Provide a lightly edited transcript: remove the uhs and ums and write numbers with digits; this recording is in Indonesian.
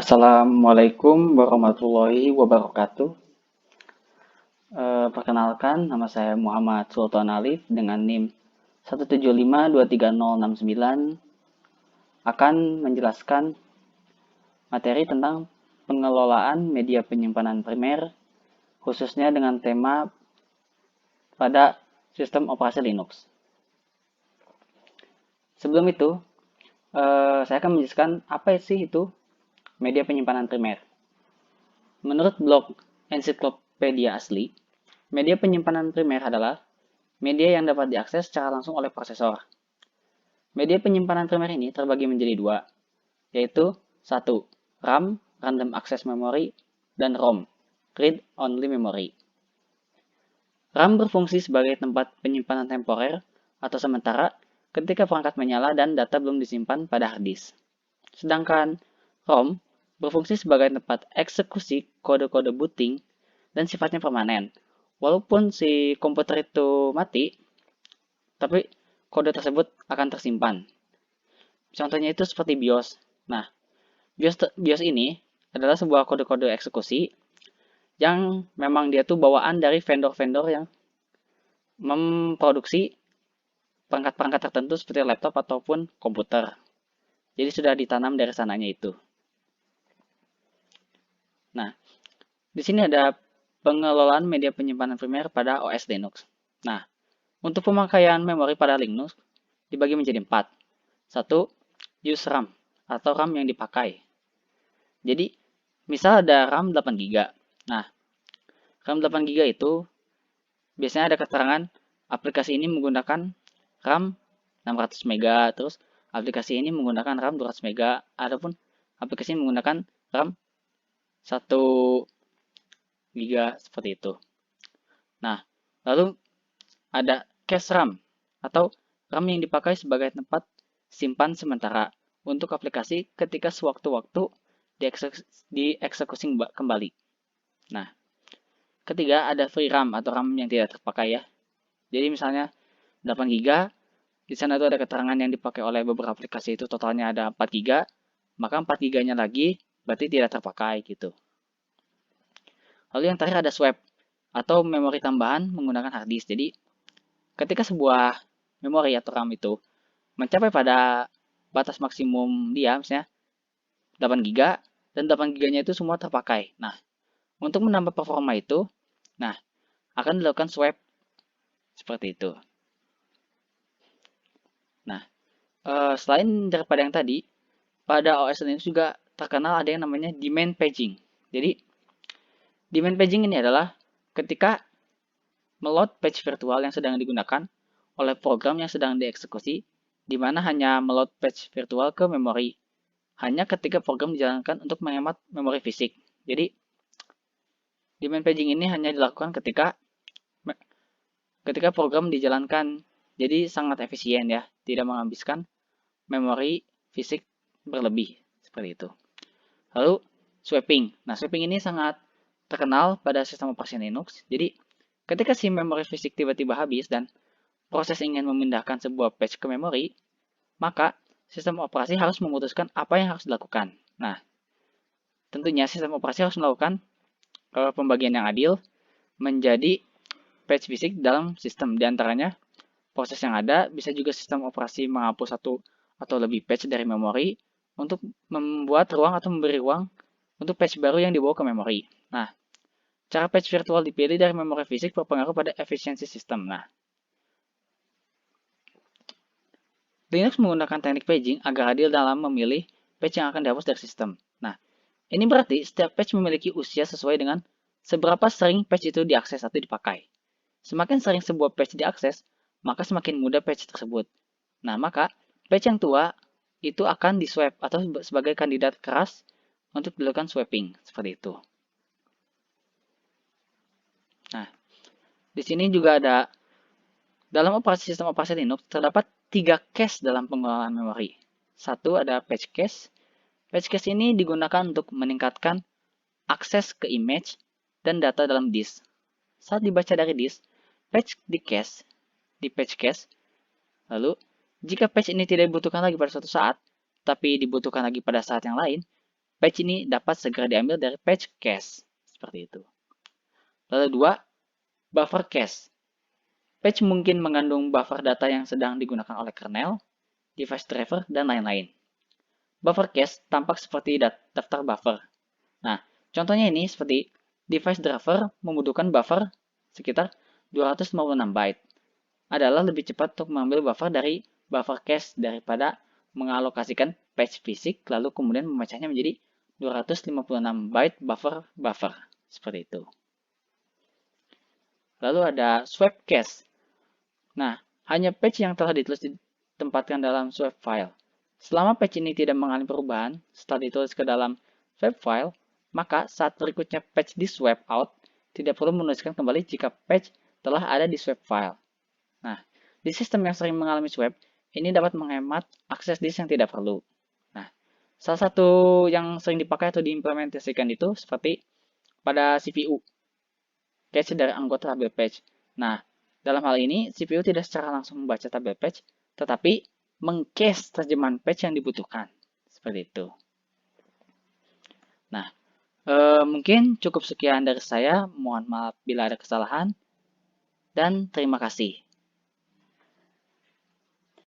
Assalamualaikum warahmatullahi wabarakatuh. Perkenalkan, nama saya Muhammad Sultan Alif dengan NIM 175230069 akan menjelaskan materi tentang pengelolaan media penyimpanan primer, khususnya dengan tema pada sistem operasi Linux. Sebelum itu, saya akan menjelaskan apa sih itu media penyimpanan primer. Menurut blog Ensiklopedia Asli, media penyimpanan primer adalah media yang dapat diakses secara langsung oleh prosesor. Media penyimpanan primer ini terbagi menjadi dua, yaitu 1. RAM, Random Access Memory, dan ROM, Read Only Memory. RAM berfungsi sebagai tempat penyimpanan temporer atau sementara ketika perangkat menyala dan data belum disimpan pada hard disk. Sedangkan ROM berfungsi sebagai tempat eksekusi kode-kode booting dan sifatnya permanen. Walaupun si komputer itu mati, tapi kode tersebut akan tersimpan. Contohnya itu seperti BIOS. Nah, BIOS ini adalah sebuah kode-kode eksekusi yang memang dia tuh bawaan dari vendor-vendor yang memproduksi perangkat-perangkat tertentu seperti laptop ataupun komputer. Jadi sudah ditanam dari sananya itu. Nah, di sini ada pengelolaan media penyimpanan primer pada OS Linux. Nah, untuk pemakaian memori pada Linux dibagi menjadi 4. 1. Use RAM atau RAM yang dipakai. Jadi, misal ada RAM 8 GB. Nah, RAM 8 GB itu biasanya ada keterangan aplikasi ini menggunakan RAM 600 MB, terus aplikasi ini menggunakan RAM 200 MB, ataupun aplikasi ini menggunakan RAM 1 GB seperti itu. Nah, lalu ada cache RAM atau RAM yang dipakai sebagai tempat simpan sementara untuk aplikasi ketika sewaktu-waktu dieksekusi kembali. Nah, ketiga ada free RAM atau RAM yang tidak terpakai ya. Jadi misalnya 8 GB, di sana itu ada keterangan yang dipakai oleh beberapa aplikasi itu totalnya ada 4 GB, maka 4 GB-nya lagi berarti tidak terpakai gitu. Lalu yang terakhir ada swap atau memori tambahan menggunakan hard disk. Jadi ketika sebuah memori atau RAM itu mencapai pada batas maksimum dia, misalnya 8 GB, dan 8 GB-nya itu semua terpakai. Nah, untuk menambah performa itu, nah, akan dilakukan swap seperti itu. Nah, selain daripada yang tadi, pada OS Linux juga terkenal ada yang namanya demand paging. Jadi, demand paging ini adalah ketika meload page virtual yang sedang digunakan oleh program yang sedang dieksekusi, di mana hanya meload page virtual ke memori. Hanya ketika program dijalankan untuk menghemat memori fisik. Jadi, demand paging ini hanya dilakukan ketika program dijalankan. Jadi sangat efisien ya, tidak menghabiskan memori fisik berlebih seperti itu. Lalu swapping. Nah, swapping ini sangat terkenal pada sistem operasi Linux. Jadi, ketika si memori fisik tiba-tiba habis dan proses ingin memindahkan sebuah page ke memori, maka sistem operasi harus memutuskan apa yang harus dilakukan. Nah, tentunya sistem operasi harus melakukan pembagian yang adil menjadi page fisik dalam sistem. Di antaranya, proses yang ada bisa juga sistem operasi menghapus satu atau lebih page dari memori untuk membuat ruang atau memberi ruang untuk page baru yang dibawa ke memori. Nah, cara page virtual dipilih dari memori fisik berpengaruh pada efisiensi sistem. Nah, Linux menggunakan teknik paging agar adil dalam memilih page yang akan dihapus dari sistem. Nah, ini berarti setiap page memiliki usia sesuai dengan seberapa sering page itu diakses atau dipakai. Semakin sering sebuah page diakses, maka semakin mudah page tersebut. Nah, maka page yang tua itu akan di-swap atau sebagai kandidat keras untuk dilakukan swapping, seperti itu. Nah, di sini juga ada dalam sistem operasi Linux terdapat 3 cache dalam pengelolaan memori. Satu ada page cache. Page cache ini digunakan untuk meningkatkan akses ke image dan data dalam disk. Saat dibaca dari disk, page di page cache. Lalu, jika page ini tidak dibutuhkan lagi pada suatu saat, tapi dibutuhkan lagi pada saat yang lain, patch ini dapat segera diambil dari patch cache. Seperti itu. Lalu 2, buffer cache. Patch mungkin mengandung buffer data yang sedang digunakan oleh kernel, device driver, dan lain-lain. Buffer cache tampak seperti daftar buffer. Nah, contohnya ini seperti device driver membutuhkan buffer sekitar 256 byte. Adalah lebih cepat untuk mengambil buffer dari buffer cache daripada mengalokasikan patch fisik lalu kemudian memecahnya menjadi 256 byte buffer. Seperti itu. Lalu ada swap cache. Nah, hanya patch yang telah ditulis ditempatkan dalam swap file. Selama patch ini tidak mengalami perubahan setelah ditulis ke dalam swap file, maka saat berikutnya patch di swap out, tidak perlu menuliskan kembali jika patch telah ada di swap file. Nah, di sistem yang sering mengalami swap, ini dapat menghemat akses disk yang tidak perlu. Nah, salah satu yang sering dipakai atau diimplementasikan itu seperti pada CPU, cache dari anggota tabel patch. Nah, dalam hal ini, CPU tidak secara langsung membaca tabel patch, tetapi mengcache terjemahan patch yang dibutuhkan. Seperti itu. Nah, mungkin cukup sekian dari saya. Mohon maaf bila ada kesalahan. Dan terima kasih.